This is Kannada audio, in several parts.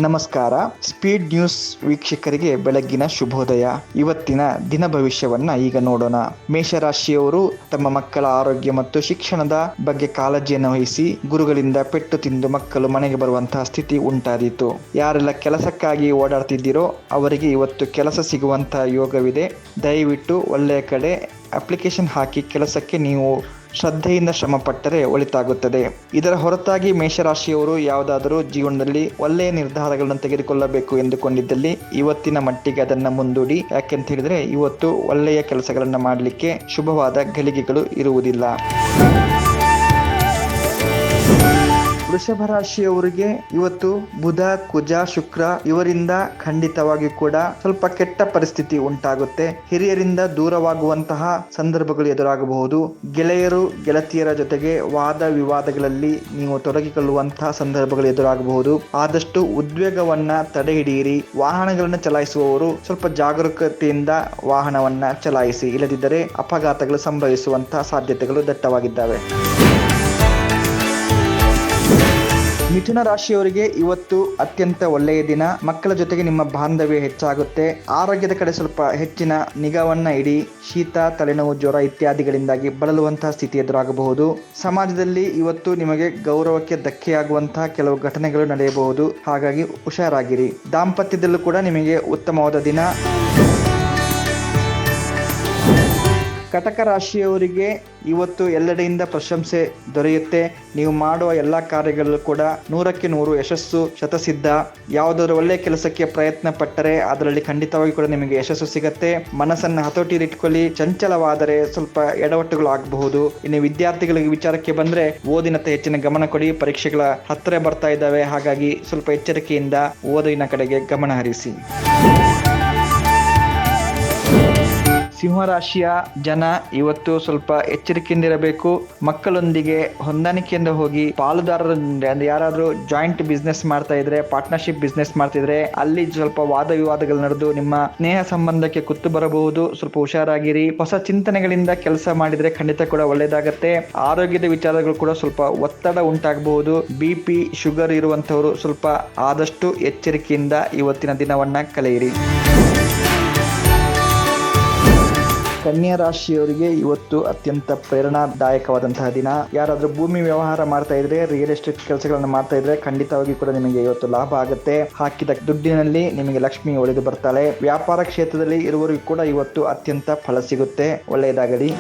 ನಮಸ್ಕಾರ. ಸ್ಪೀಡ್ ನ್ಯೂಸ್ ವೀಕ್ಷಕರಿಗೆ ಬೆಳಗ್ಗಿನ ಶುಭೋದಯ. ಇವತ್ತಿನ ದಿನ ಭವಿಷ್ಯವನ್ನ ಈಗ ನೋಡೋಣ. ಮೇಷರಾಶಿಯವರು ತಮ್ಮ ಮಕ್ಕಳ ಆರೋಗ್ಯ ಮತ್ತು ಶಿಕ್ಷಣದ ಬಗ್ಗೆ ಕಾಳಜಿಯನ್ನು ವಹಿಸಿ ಗುರುಗಳಿಂದ ಪೆಟ್ಟು ತಿಂದು ಮಕ್ಕಳು ಮನೆಗೆ ಬರುವಂತಹ ಸ್ಥಿತಿ ಉಂಟಾದೀತು. ಯಾರೆಲ್ಲ ಕೆಲಸಕ್ಕಾಗಿ ಓಡಾಡ್ತಿದ್ದೀರೋ ಅವರಿಗೆ ಇವತ್ತು ಕೆಲಸ ಸಿಗುವಂತಹ ಯೋಗವಿದೆ. ದಯವಿಟ್ಟು ಒಳ್ಳೆಯ ಕಡೆ ಅಪ್ಲಿಕೇಶನ್ ಹಾಕಿ ಕೆಲಸಕ್ಕೆ ನೀವು ಶ್ರದ್ಧೆಯಿಂದ ಶ್ರಮ ಪಟ್ಟರೆ ಒಳಿತಾಗುತ್ತದೆ. ಇದರ ಹೊರತಾಗಿ ಮೇಷರಾಶಿಯವರು ಯಾವುದಾದರೂ ಜೀವನದಲ್ಲಿ ಒಳ್ಳೆಯ ನಿರ್ಧಾರಗಳನ್ನು ತೆಗೆದುಕೊಳ್ಳಬೇಕು ಎಂದುಕೊಂಡಿದ್ದಲ್ಲಿ ಇವತ್ತಿನ ಮಟ್ಟಿಗೆ ಅದನ್ನು ಮುಂದೂಡಿ. ಯಾಕೆಂತ ಹೇಳಿದ್ರೆ ಇವತ್ತು ಒಳ್ಳೆಯ ಕೆಲಸಗಳನ್ನು ಮಾಡಲಿಕ್ಕೆ ಶುಭವಾದ ಗಳಿಗೆಗಳು ಇರುವುದಿಲ್ಲ. ವೃಷಭ ರಾಶಿಯವರಿಗೆ ಇವತ್ತು ಬುಧ, ಕುಜ, ಶುಕ್ರ ಇವರಿಂದ ಖಂಡಿತವಾಗಿ ಕೂಡ ಸ್ವಲ್ಪ ಕೆಟ್ಟ ಪರಿಸ್ಥಿತಿ ಉಂಟಾಗುತ್ತೆ. ಹಿರಿಯರಿಂದ ದೂರವಾಗುವಂತಹ ಸಂದರ್ಭಗಳು ಎದುರಾಗಬಹುದು. ಗೆಳೆಯರು ಗೆಳತಿಯರ ಜೊತೆಗೆ ವಾದ ವಿವಾದಗಳಲ್ಲಿ ನೀವು ತೊಡಗಿಕೊಳ್ಳುವಂತಹ ಸಂದರ್ಭಗಳು ಎದುರಾಗಬಹುದು. ಆದಷ್ಟು ಉದ್ವೇಗವನ್ನ ತಡೆ ಹಿಡಿಯಿರಿ. ವಾಹನಗಳನ್ನು ಚಲಾಯಿಸುವವರು ಸ್ವಲ್ಪ ಜಾಗರೂಕತೆಯಿಂದ ವಾಹನವನ್ನ ಚಲಾಯಿಸಿ, ಇಲ್ಲದಿದ್ದರೆ ಅಪಘಾತಗಳು ಸಂಭವಿಸುವಂತಹ ಸಾಧ್ಯತೆಗಳು ದಟ್ಟವಾಗಿದ್ದಾವೆ. ಮಿಥುನ ರಾಶಿಯವರಿಗೆ ಇವತ್ತು ಅತ್ಯಂತ ಒಳ್ಳೆಯ ದಿನ. ಮಕ್ಕಳ ಜೊತೆಗೆ ನಿಮ್ಮ ಬಾಂಧವ್ಯ ಹೆಚ್ಚಾಗುತ್ತೆ. ಆರೋಗ್ಯದ ಕಡೆ ಸ್ವಲ್ಪ ಹೆಚ್ಚಿನ ನಿಗಾವನ್ನ ಇಡಿ. ಶೀತ, ತಲೆನೋವು, ಜ್ವರ ಇತ್ಯಾದಿಗಳಿಂದಾಗಿ ಬಳಲುವಂತಹ ಸ್ಥಿತಿ ಎದುರಾಗಬಹುದು. ಸಮಾಜದಲ್ಲಿ ಇವತ್ತು ನಿಮಗೆ ಗೌರವಕ್ಕೆ ಧಕ್ಕೆಯಾಗುವಂತಹ ಕೆಲವು ಘಟನೆಗಳು ನಡೆಯಬಹುದು. ಹಾಗಾಗಿ ಹುಷಾರಾಗಿರಿ. ದಾಂಪತ್ಯದಲ್ಲೂ ಕೂಡ ನಿಮಗೆ ಉತ್ತಮವಾದ ದಿನ. ಕಟಕ ರಾಶಿಯವರಿಗೆ ಇವತ್ತು ಎಲ್ಲೆಡೆಯಿಂದ ಪ್ರಶಂಸೆ ದೊರೆಯುತ್ತೆ. ನೀವು ಮಾಡುವ ಎಲ್ಲ ಕಾರ್ಯಗಳಲ್ಲೂ ಕೂಡ 100ಕ್ಕೆ 100 ಯಶಸ್ಸು ಶತಸಿದ್ಧ. ಯಾವುದಾದ್ರು ಒಳ್ಳೆಯ ಕೆಲಸಕ್ಕೆ ಪ್ರಯತ್ನ ಪಟ್ಟರೆ ಅದರಲ್ಲಿ ಖಂಡಿತವಾಗಿ ಕೂಡ ನಿಮಗೆ ಯಶಸ್ಸು ಸಿಗತ್ತೆ. ಮನಸ್ಸನ್ನು ಹತೋಟಿಯಲ್ಲಿಟ್ಕೊಳ್ಳಿ. ಚಂಚಲವಾದರೆ ಸ್ವಲ್ಪ ಎಡವಟ್ಟುಗಳು ಆಗಬಹುದು. ಇನ್ನು ವಿದ್ಯಾರ್ಥಿಗಳಿಗೆ ವಿಚಾರಕ್ಕೆ ಬಂದ್ರೆ ಓದಿನತ್ತ ಹೆಚ್ಚಿನ ಗಮನ ಕೊಡಿ. ಪರೀಕ್ಷೆಗಳ ಹತ್ತಿರ ಬರ್ತಾ ಇದ್ದಾವೆ. ಹಾಗಾಗಿ ಸ್ವಲ್ಪ ಎಚ್ಚರಿಕೆಯಿಂದ ಓದಿನ ಕಡೆಗೆ ಗಮನ ಹರಿಸಿ. ಸಿಂಹರಾಶಿಯ ಜನ ಇವತ್ತು ಸ್ವಲ್ಪ ಎಚ್ಚರಿಕೆಯಿಂದಿರಬೇಕು. ಮಕ್ಕಳೊಂದಿಗೆ ಹೊಂದಾಣಿಕೆಯಿಂದ ಹೋಗಿ. ಪಾಲುದಾರರು ಯಾರಾದ್ರೂ ಜಾಯಿಂಟ್ ಬಿಸ್ನೆಸ್ ಮಾಡ್ತಾ ಇದ್ರೆ, ಪಾರ್ಟ್ನರ್ಶಿಪ್ ಬಿಸ್ನೆಸ್ ಮಾಡ್ತಿದ್ರೆ ಅಲ್ಲಿ ಸ್ವಲ್ಪ ವಾದ ವಿವಾದಗಳು ನಡೆದು ನಿಮ್ಮ ಸ್ನೇಹ ಸಂಬಂಧಕ್ಕೆ ಕುತ್ತು ಬರಬಹುದು. ಸ್ವಲ್ಪ ಹುಷಾರಾಗಿರಿ. ಹೊಸ ಚಿಂತನೆಗಳಿಂದ ಕೆಲಸ ಮಾಡಿದ್ರೆ ಖಂಡಿತ ಕೂಡ ಒಳ್ಳೇದಾಗತ್ತೆ. ಆರೋಗ್ಯದ ವಿಚಾರಗಳು ಕೂಡ ಸ್ವಲ್ಪ ಒತ್ತಡ ಉಂಟಾಗಬಹುದು. BP, ಶುಗರ್ ಇರುವಂತವರು ಸ್ವಲ್ಪ ಆದಷ್ಟು ಎಚ್ಚರಿಕೆಯಿಂದ ಇವತ್ತಿನ ದಿನವನ್ನ ಕಳೆಯಿರಿ. ಕನ್ಯಾ ರಾಶಿಯವರಿಗೆ ಇವತ್ತು ಅತ್ಯಂತ ಪ್ರೇರಣಾದಾಯಕವಾದಂತಹ ದಿನ. ಯಾರಾದ್ರೂ ಭೂಮಿ ವ್ಯವಹಾರ ಮಾಡ್ತಾ ಇದ್ರೆ, ರಿಯಲ್ ಎಸ್ಟೇಟ್ ಕೆಲಸಗಳನ್ನು ಮಾಡ್ತಾ ಇದ್ರೆ ಖಂಡಿತವಾಗಿ ಕೂಡ ನಿಮಗೆ ಇವತ್ತು ಲಾಭ ಆಗುತ್ತೆ. ಹಾಕಿದ ದುಡ್ಡಿನಲ್ಲಿ ನಿಮಗೆ ಲಕ್ಷ್ಮಿ ಒಳೆದು ಬರ್ತಾಳೆ. ವ್ಯಾಪಾರ ಕ್ಷೇತ್ರದಲ್ಲಿ ಇರುವವರಿಗೂ ಕೂಡ ಇವತ್ತು ಅತ್ಯಂತ ಫಲ ಸಿಗುತ್ತೆ. ಒಳ್ಳೆಯದಾಗಲಿ.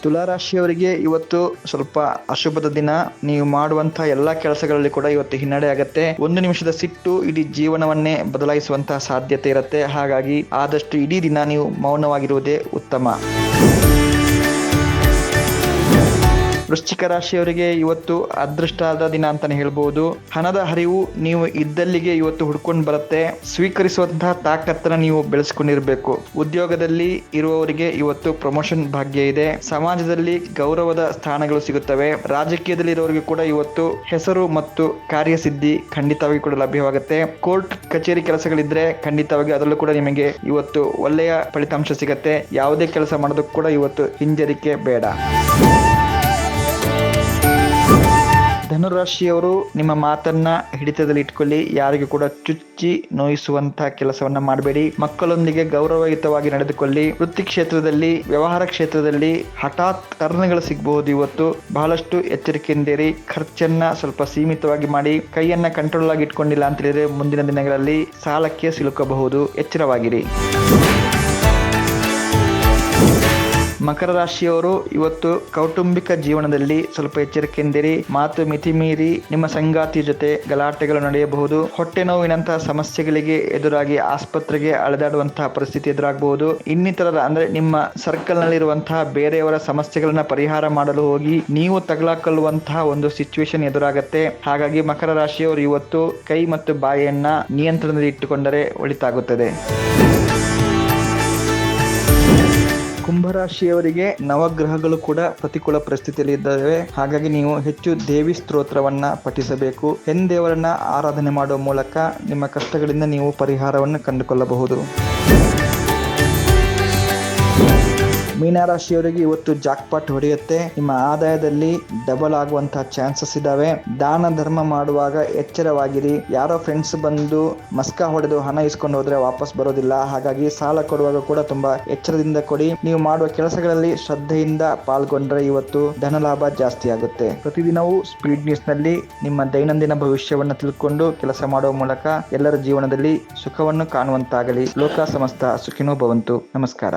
ತುಲಾರಾಶಿಯವರಿಗೆ ಇವತ್ತು ಸ್ವಲ್ಪ ಅಶುಭದ ದಿನ. ನೀವು ಮಾಡುವಂತಹ ಎಲ್ಲಾ ಕೆಲಸಗಳಲ್ಲಿ ಕೂಡ ಇವತ್ತು ಹಿನ್ನಡೆ ಆಗತ್ತೆ. 1 ನಿಮಿಷದ ಸಿಟ್ಟು ಇಡೀ ಜೀವನವನ್ನೇ ಬದಲಾಯಿಸುವಂತಹ ಸಾಧ್ಯತೆ ಇರುತ್ತೆ. ಹಾಗಾಗಿ ಆದಷ್ಟು ಇಡೀ ದಿನ ನೀವು ಮೌನವಾಗಿರುವುದೇ ಉತ್ತಮ. ವೃಶ್ಚಿಕ ರಾಶಿಯವರಿಗೆ ಇವತ್ತು ಅದೃಷ್ಟದ ದಿನ ಅಂತಾನೆ ಹೇಳ್ಬಹುದು. ಹಣದ ಹರಿವು ನೀವು ಇದ್ದಲ್ಲಿಗೆ ಇವತ್ತು ಹುಡ್ಕೊಂಡು ಬರುತ್ತೆ. ಸ್ವೀಕರಿಸುವಂತಹ ತಾಕತ್ತನ್ನ ನೀವು ಬೆಳೆಸ್ಕೊಂಡಿರ್ಬೇಕು. ಉದ್ಯೋಗದಲ್ಲಿ ಇರುವವರಿಗೆ ಇವತ್ತು ಪ್ರಮೋಷನ್ ಭಾಗ್ಯ ಇದೆ. ಸಮಾಜದಲ್ಲಿ ಗೌರವದ ಸ್ಥಾನಗಳು ಸಿಗುತ್ತವೆ. ರಾಜಕೀಯದಲ್ಲಿ ಇರೋರಿಗೆ ಕೂಡ ಇವತ್ತು ಹೆಸರು ಮತ್ತು ಕಾರ್ಯಸಿದ್ಧಿ ಖಂಡಿತವಾಗಿ ಕೂಡ ಲಭ್ಯವಾಗುತ್ತೆ. ಕೋರ್ಟ್ ಕಚೇರಿ ಕೆಲಸಗಳಿದ್ರೆ ಖಂಡಿತವಾಗಿ ಅದರಲ್ಲೂ ಕೂಡ ನಿಮಗೆ ಇವತ್ತು ಒಳ್ಳೆಯ ಫಲಿತಾಂಶ ಸಿಗತ್ತೆ. ಯಾವುದೇ ಕೆಲಸ ಮಾಡೋದಕ್ಕೂ ಕೂಡ ಇವತ್ತು ಹಿಂಜರಿಕೆ ಬೇಡ. ಧನುರಾಶಿಯವರು ನಿಮ್ಮ ಮಾತನ್ನ ಹಿಡಿತದಲ್ಲಿ ಇಟ್ಕೊಳ್ಳಿ. ಯಾರಿಗೂ ಕೂಡ ಚುಚ್ಚಿ ನೋಯಿಸುವಂತಹ ಕೆಲಸವನ್ನ ಮಾಡಬೇಡಿ. ಮಕ್ಕಳೊಂದಿಗೆ ಗೌರವಯುತವಾಗಿ ನಡೆದುಕೊಳ್ಳಿ. ವೃತ್ತಿ ಕ್ಷೇತ್ರದಲ್ಲಿ, ವ್ಯವಹಾರ ಕ್ಷೇತ್ರದಲ್ಲಿ ಹಠಾತ್ ಟರ್ನ್ಗಳು ಸಿಗಬಹುದು. ಇವತ್ತು ಬಹಳಷ್ಟು ಎಚ್ಚರಿಕೆಯಿಂದಿರಿ. ಖರ್ಚನ್ನ ಸ್ವಲ್ಪ ಸೀಮಿತವಾಗಿ ಮಾಡಿ. ಕೈಯನ್ನ ಕಂಟ್ರೋಲ್ ಆಗಿ ಇಟ್ಕೊಂಡಿಲ್ಲ ಅಂತ ಹೇಳಿದ್ರೆ ಮುಂದಿನ ದಿನಗಳಲ್ಲಿ ಸಾಲಕ್ಕೆ ಸಿಲುಕಬಹುದು. ಎಚ್ಚರವಾಗಿರಿ. ಮಕರ ರಾಶಿಯವರು ಇವತ್ತು ಕೌಟುಂಬಿಕ ಜೀವನದಲ್ಲಿ ಸ್ವಲ್ಪ ಎಚ್ಚರಿಕೆಯಿಂದಿರಿ. ಮಾತು ಮಿತಿ ಮೀರಿ ನಿಮ್ಮ ಸಂಗಾತಿ ಜೊತೆ ಗಲಾಟೆಗಳು ನಡೆಯಬಹುದು. ಹೊಟ್ಟೆ ನೋವಿನಂತಹ ಸಮಸ್ಯೆಗಳಿಗೆ ಎದುರಾಗಿ ಆಸ್ಪತ್ರೆಗೆ ಅಲೆದಾಡುವಂತಹ ಪರಿಸ್ಥಿತಿ ಎದುರಾಗಬಹುದು. ಇನ್ನಿತರರ ಅಂದ್ರೆ ನಿಮ್ಮ ಸರ್ಕಲ್ ನಲ್ಲಿರುವಂತಹ ಬೇರೆಯವರ ಸಮಸ್ಯೆಗಳನ್ನ ಪರಿಹಾರ ಮಾಡಲು ಹೋಗಿ ನೀವು ತಗಲಾಕೊಳ್ಳುವಂತಹ ಒಂದು ಸಿಚುವೇಶನ್ ಎದುರಾಗತ್ತೆ. ಹಾಗಾಗಿ ಮಕರ ರಾಶಿಯವರು ಇವತ್ತು ಕೈ ಮತ್ತು ಬಾಯಿಯನ್ನ ನಿಯಂತ್ರಣದಲ್ಲಿ ಇಟ್ಟುಕೊಂಡರೆ ಒಳಿತಾಗುತ್ತದೆ. ಕುಂಭರಾಶಿಯವರಿಗೆ ನವಗ್ರಹಗಳು ಕೂಡ ಪ್ರತಿಕೂಲ ಪರಿಸ್ಥಿತಿಯಲ್ಲಿ ಇದ್ದಾವೆ. ಹಾಗಾಗಿ ನೀವು ಹೆಚ್ಚು ದೇವಿ ಸ್ತೋತ್ರವನ್ನ ಪಠಿಸಬೇಕು. ಹೆಣ್ಣು ಆರಾಧನೆ ಮಾಡುವ ಮೂಲಕ ನಿಮ್ಮ ಕಷ್ಟಗಳಿಂದ ನೀವು ಪರಿಹಾರವನ್ನು ಕಂಡುಕೊಳ್ಳಬಹುದು. ಮೀನರಾಶಿಯವರಿಗೆ ಇವತ್ತು ಜಾಕ್ಪಾಟ್ ಹೊಡೆಯುತ್ತೆ. ನಿಮ್ಮ ಆದಾಯದಲ್ಲಿ ಡಬಲ್ ಆಗುವಂತಹ ಚಾನ್ಸಸ್ ಇದಾವೆ. ದಾನ ಧರ್ಮ ಮಾಡುವಾಗ ಎಚ್ಚರವಾಗಿರಿ. ಯಾರೋ ಫ್ರೆಂಡ್ಸ್ ಬಂದು ಮಸ್ಕ ಹೊಡೆದು ಹಣ ಇಸ್ಕೊಂಡು ಹೋದ್ರೆ ವಾಪಸ್ ಬರೋದಿಲ್ಲ. ಹಾಗಾಗಿ ಸಾಲ ಕೊಡುವಾಗ ಕೂಡ ತುಂಬಾ ಎಚ್ಚರದಿಂದ ಕೊಡಿ. ನೀವು ಮಾಡುವ ಕೆಲಸಗಳಲ್ಲಿ ಶ್ರದ್ಧೆಯಿಂದ ಪಾಲ್ಗೊಂಡ್ರೆ ಇವತ್ತು ಧನ ಲಾಭ ಜಾಸ್ತಿ ಆಗುತ್ತೆ. ಪ್ರತಿದಿನವೂ ಸ್ಪೀಡ್ ನ್ಯೂಸ್ ನಲ್ಲಿ ನಿಮ್ಮ ದೈನಂದಿನ ಭವಿಷ್ಯವನ್ನು ತಿಳ್ಕೊಂಡು ಕೆಲಸ ಮಾಡುವ ಮೂಲಕ ಎಲ್ಲರ ಜೀವನದಲ್ಲಿ ಸುಖವನ್ನು ಕಾಣುವಂತಾಗಲಿ. ಲೋಕ ಸಮಸ್ತ ಸುಖಿನೋ ಭವಂತು. ನಮಸ್ಕಾರ.